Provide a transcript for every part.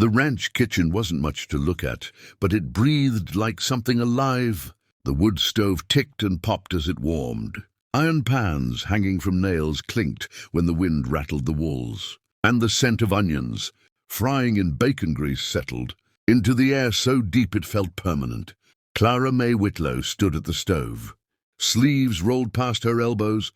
The ranch kitchen wasn't much to look at, but it breathed like something alive. The wood stove ticked and popped as it warmed. Iron pans hanging from nails clinked when the wind rattled the walls. And the scent of onions, frying in bacon grease, settled into the air so deep it felt permanent. Clara May Whitlow stood at the stove. Sleeves rolled past her elbows,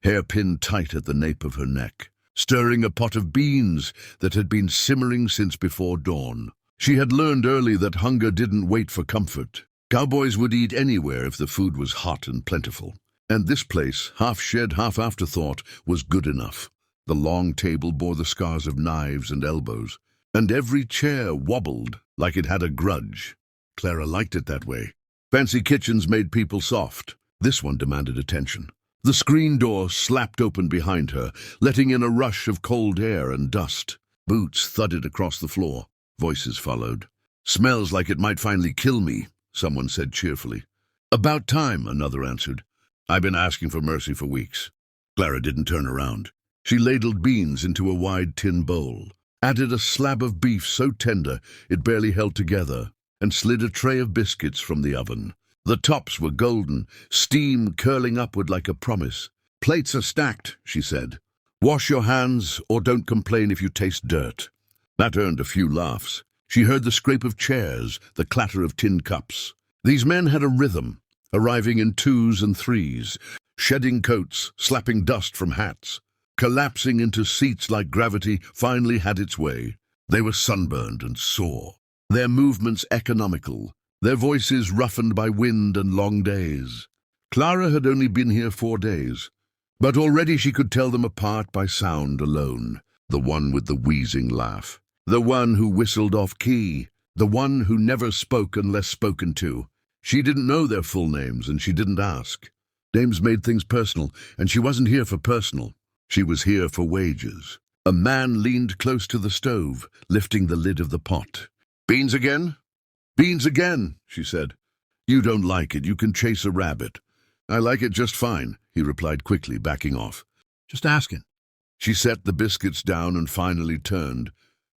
hair pinned tight at the nape of her neck, stirring a pot of beans that had been simmering since before dawn. She had learned early that hunger didn't wait for comfort. Cowboys would eat anywhere if the food was hot and plentiful. And this place, half shed, half afterthought, was good enough. The long table bore the scars of knives and elbows, and every chair wobbled like it had a grudge. Clara liked it that way. Fancy kitchens made people soft. This one demanded attention. The screen door slapped open behind her, letting in a rush of cold air and dust. Boots thudded across the floor. Voices followed. "Smells like it might finally kill me," someone said cheerfully. "About time," another answered. "I've been asking for mercy for weeks." Clara didn't turn around. She ladled beans into a wide tin bowl, added a slab of beef so tender it barely held together, and slid a tray of biscuits from the oven. The tops were golden, steam curling upward like a promise. "Plates are stacked," she said. "Wash your hands or don't complain if you taste dirt." That earned a few laughs. She heard the scrape of chairs, the clatter of tin cups. These men had a rhythm, arriving in twos and threes, shedding coats, slapping dust from hats. Collapsing into seats like gravity finally had its way. They were sunburned and sore, their movements economical, their voices roughened by wind and long days. Clara had only been here 4 days, but already she could tell them apart by sound alone. The one with the wheezing laugh, the one who whistled off key, the one who never spoke unless spoken to. She didn't know their full names, and she didn't ask. Names made things personal, and she wasn't here for personal. She was here for wages. A man leaned close to the stove, lifting the lid of the pot. "Beans again?" "Beans again," she said. "You don't like it. You can chase a rabbit." "I like it just fine," he replied quickly, backing off. "Just asking." She set the biscuits down and finally turned,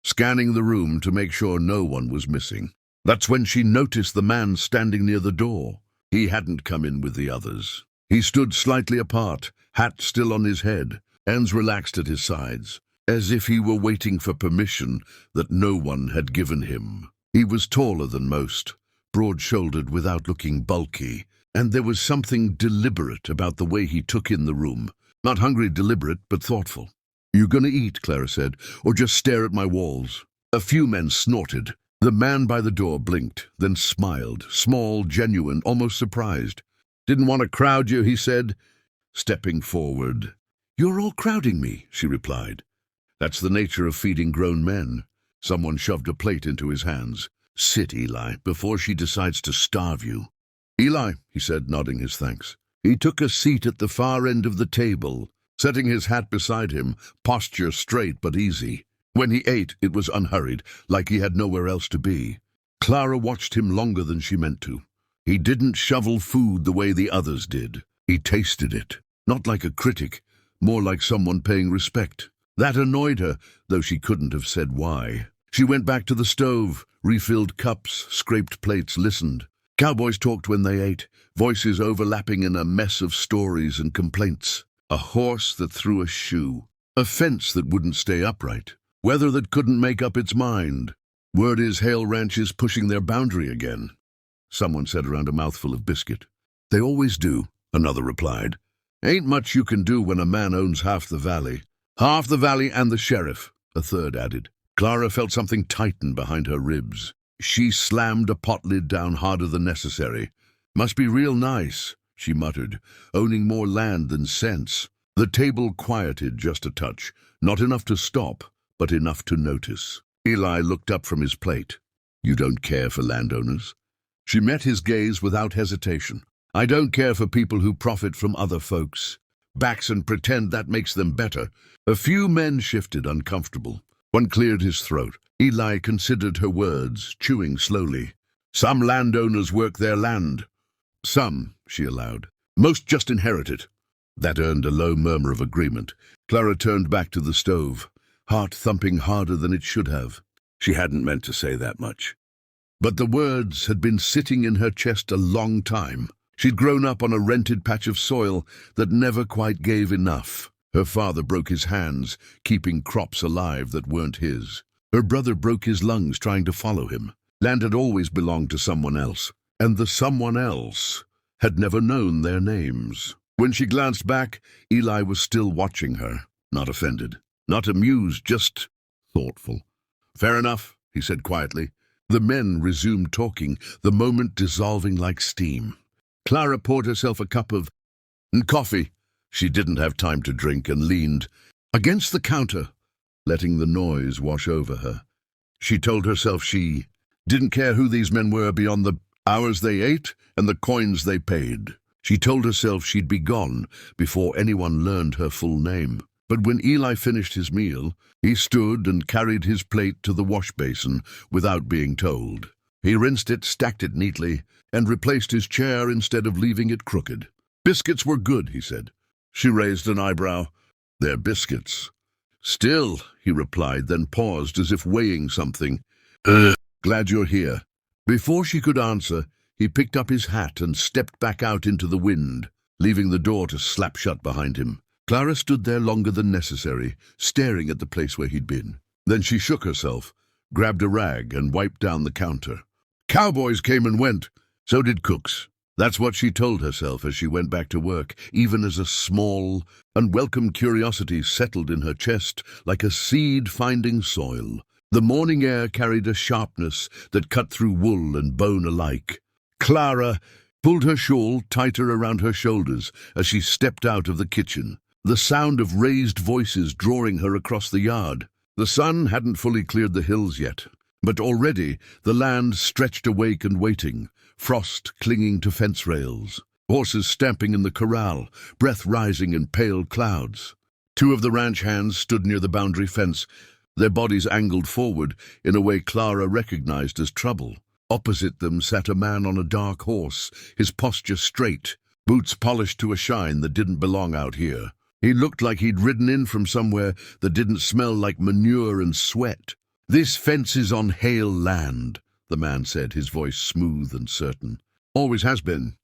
scanning the room to make sure no one was missing. That's when she noticed the man standing near the door. He hadn't come in with the others. He stood slightly apart, hat still on his head, hands relaxed at his sides, as if he were waiting for permission that no one had given him. He was taller than most, broad-shouldered without looking bulky, and there was something deliberate about the way he took in the room. Not hungry deliberate, but thoughtful. "You gonna eat," Clara said, "or just stare at my walls?" A few men snorted. The man by the door blinked, then smiled, small, genuine, almost surprised. "Didn't want to crowd you," he said, stepping forward. "You're all crowding me," she replied. "That's the nature of feeding grown men." Someone shoved a plate into his hands. "Sit, Eli, before she decides to starve you." "Eli," he said, nodding his thanks. He took a seat at the far end of the table, setting his hat beside him, posture straight but easy. When he ate, it was unhurried, like he had nowhere else to be. Clara watched him longer than she meant to. He didn't shovel food the way the others did. He tasted it, not like a critic, more like someone paying respect. That annoyed her, though she couldn't have said why. She went back to the stove, refilled cups, scraped plates, listened. Cowboys talked when they ate, voices overlapping in a mess of stories and complaints. A horse that threw a shoe, a fence that wouldn't stay upright, weather that couldn't make up its mind. Word is Hale Ranch is pushing their boundary again, someone said around a mouthful of biscuit. "They always do," another replied. "Ain't much you can do when a man owns half the valley." "Half the valley and the sheriff," a third added. Clara felt something tighten behind her ribs. She slammed a pot lid down harder than necessary. "Must be real nice," she muttered, "owning more land than sense." The table quieted just a touch, not enough to stop, but enough to notice. Eli looked up from his plate. "You don't care for landowners?" She met his gaze without hesitation. "I don't care for people who profit from other folks' backs and pretend that makes them better." A few men shifted, uncomfortable. One cleared his throat. Eli considered her words, chewing slowly. "Some landowners work their land." "Some," she allowed. "Most just inherit it." That earned a low murmur of agreement. Clara turned back to the stove, heart thumping harder than it should have. She hadn't meant to say that much. But the words had been sitting in her chest a long time. She'd grown up on a rented patch of soil that never quite gave enough. Her father broke his hands, keeping crops alive that weren't his. Her brother broke his lungs trying to follow him. Land had always belonged to someone else, and the someone else had never known their names. When she glanced back, Eli was still watching her, not offended, not amused, just thoughtful. "Fair enough," he said quietly. The men resumed talking, the moment dissolving like steam. Clara poured herself a cup of coffee. She didn't have time to drink and leaned against the counter, letting the noise wash over her. She told herself she didn't care who these men were beyond the hours they ate and the coins they paid. She told herself she'd be gone before anyone learned her full name. But when Eli finished his meal, he stood and carried his plate to the wash basin without being told. He rinsed it, stacked it neatly, and replaced his chair instead of leaving it crooked. "Biscuits were good," he said. She raised an eyebrow. "They're biscuits." "Still," he replied, then paused as if weighing something. "Glad you're here." Before she could answer, he picked up his hat and stepped back out into the wind, leaving the door to slap shut behind him. Clara stood there longer than necessary, staring at the place where he'd been. Then she shook herself, grabbed a rag, and wiped down the counter. Cowboys came and went. So did cooks. That's what she told herself as she went back to work, even as a small, unwelcome curiosity settled in her chest like a seed finding soil. The morning air carried a sharpness that cut through wool and bone alike. Clara pulled her shawl tighter around her shoulders as she stepped out of the kitchen, the sound of raised voices drawing her across the yard. The sun hadn't fully cleared the hills yet, but already the land stretched awake and waiting, frost clinging to fence rails, horses stamping in the corral, breath rising in pale clouds. Two of the ranch hands stood near the boundary fence, their bodies angled forward in a way Clara recognized as trouble. Opposite them sat a man on a dark horse, his posture straight, boots polished to a shine that didn't belong out here. He looked like he'd ridden in from somewhere that didn't smell like manure and sweat. "This fence is on Hale land," the man said, his voice smooth and certain. "Always has been."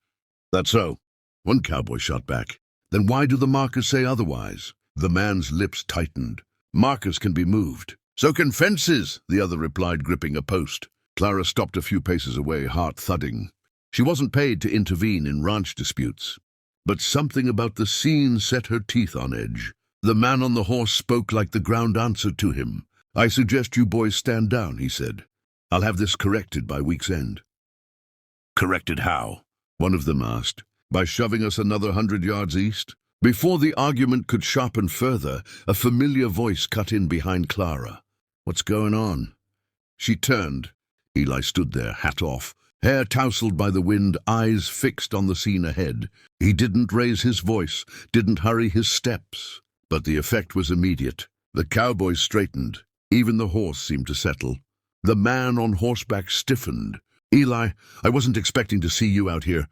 "That's so," one cowboy shot back. "Then why do the markers say otherwise?" The man's lips tightened. "Markers can be moved." "So can fences," the other replied, gripping a post. Clara stopped a few paces away, heart thudding. She wasn't paid to intervene in ranch disputes. But something about the scene set her teeth on edge. The man on the horse spoke like the ground answered to him. "I suggest you boys stand down," he said. "I'll have this corrected by week's end." "Corrected how?" one of them asked. "By shoving us another 100 yards east?" Before the argument could sharpen further, a familiar voice cut in behind Clara. "What's going on?" She turned. Eli stood there, hat off, hair tousled by the wind, eyes fixed on the scene ahead. He didn't raise his voice, didn't hurry his steps, but the effect was immediate. The cowboys straightened. Even the horse seemed to settle. The man on horseback stiffened. "Eli, I wasn't expecting to see you out here."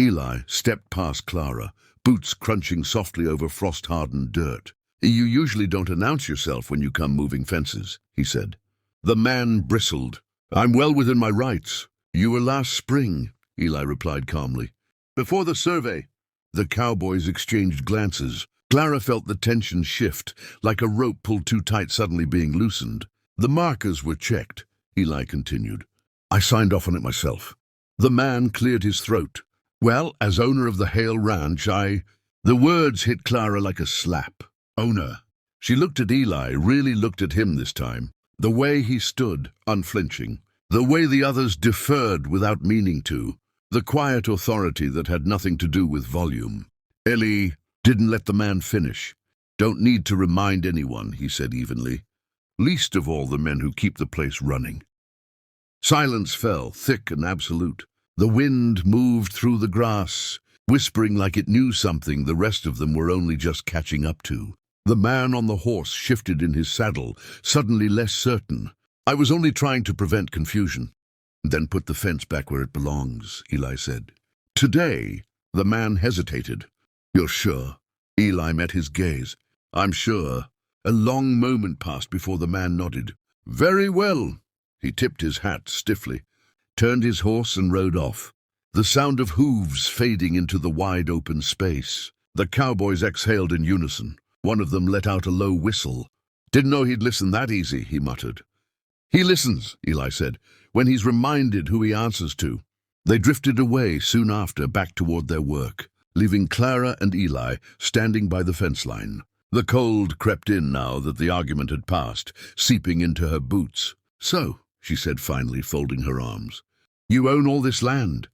Eli stepped past Clara, boots crunching softly over frost-hardened dirt. "You usually don't announce yourself when you come moving fences," he said. The man bristled. "I'm well within my rights." "You were last spring," Eli replied calmly. "Before the survey." The cowboys exchanged glances. Clara felt the tension shift, like a rope pulled too tight suddenly being loosened. "The markers were checked," Eli continued. "I signed off on it myself." The man cleared his throat. "Well, as owner of the Hale Ranch, The words hit Clara like a slap. "Owner." She looked at Eli, really looked at him this time. The way he stood, unflinching. The way the others deferred without meaning to. The quiet authority that had nothing to do with volume. Eli didn't let the man finish. "Don't need to remind anyone," he said evenly. "Least of all the men who keep the place running." Silence fell, thick and absolute. The wind moved through the grass, whispering like it knew something the rest of them were only just catching up to. The man on the horse shifted in his saddle, suddenly less certain. "I was only trying to prevent confusion." "Then put the fence back where it belongs," Eli said. "Today," the man hesitated. "You're sure?" Eli met his gaze. "I'm sure." A long moment passed before the man nodded. "Very well." He tipped his hat stiffly, turned his horse and rode off. The sound of hooves fading into the wide open space. The cowboys exhaled in unison. One of them let out a low whistle. "Didn't know he'd listen that easy," he muttered. "He listens," Eli said, "when he's reminded who he answers to." They drifted away soon after, back toward their work, leaving Clara and Eli standing by the fence line. The cold crept in now that the argument had passed, seeping into her boots. "So," she said finally, folding her arms, "you own all this land?"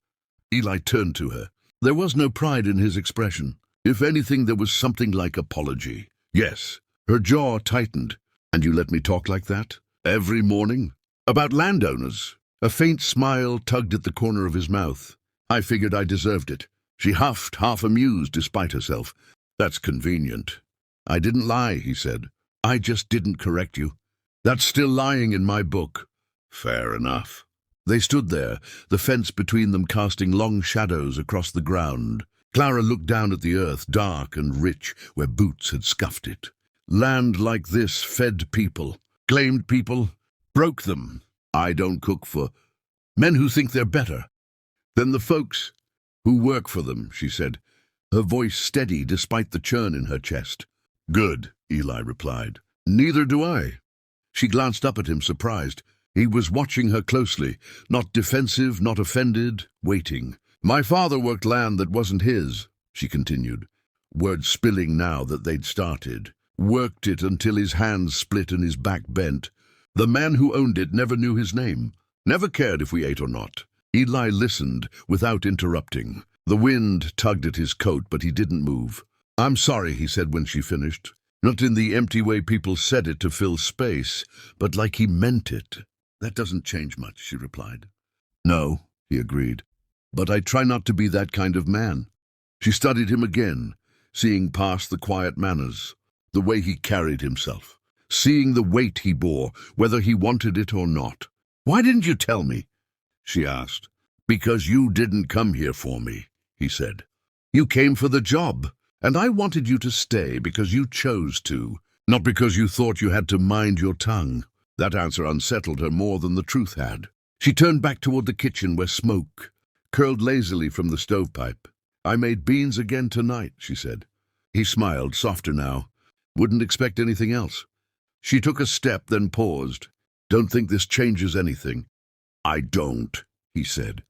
Eli turned to her. There was no pride in his expression. If anything, there was something like apology. "Yes." Her jaw tightened. "And you let me talk like that? Every morning? About landowners?" A faint smile tugged at the corner of his mouth. "I figured I deserved it." She huffed, half amused despite herself. "That's convenient." "I didn't lie," he said. "I just didn't correct you. That's still lying in my book." "Fair enough." They stood there, the fence between them casting long shadows across the ground. Clara looked down at the earth, dark and rich, where boots had scuffed it. Land like this fed people, claimed people, broke them. "I don't cook for men who think they're better than the folks who work for them," she said, her voice steady despite the churn in her chest. "Good," Eli replied. "Neither do I." She glanced up at him, surprised. He was watching her closely, not defensive, not offended, waiting. "My father worked land that wasn't his," she continued, words spilling now that they'd started. "Worked it until his hands split and his back bent. The man who owned it never knew his name, never cared if we ate or not." Eli listened without interrupting. The wind tugged at his coat, but he didn't move. "I'm sorry," he said when she finished. Not in the empty way people said it to fill space, but like he meant it. "That doesn't change much," she replied. "No," he agreed. "But I try not to be that kind of man." She studied him again, seeing past the quiet manners, the way he carried himself, seeing the weight he bore, whether he wanted it or not. "Why didn't you tell me?" she asked. "Because you didn't come here for me," he said. "You came for the job, and I wanted you to stay because you chose to, not because you thought you had to mind your tongue." That answer unsettled her more than the truth had. She turned back toward the kitchen where smoke curled lazily from the stovepipe. "I made beans again tonight," she said. He smiled, softer now. "Wouldn't expect anything else." She took a step, then paused. "Don't think this changes anything." "I don't," he said.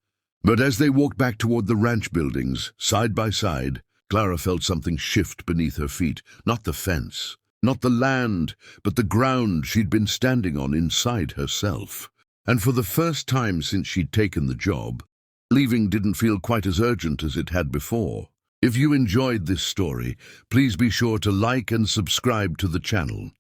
But as they walked back toward the ranch buildings, side by side, Clara felt something shift beneath her feet. Not the fence, not the land, but the ground she'd been standing on inside herself. And for the first time since she'd taken the job, leaving didn't feel quite as urgent as it had before. If you enjoyed this story, please be sure to like and subscribe to the channel.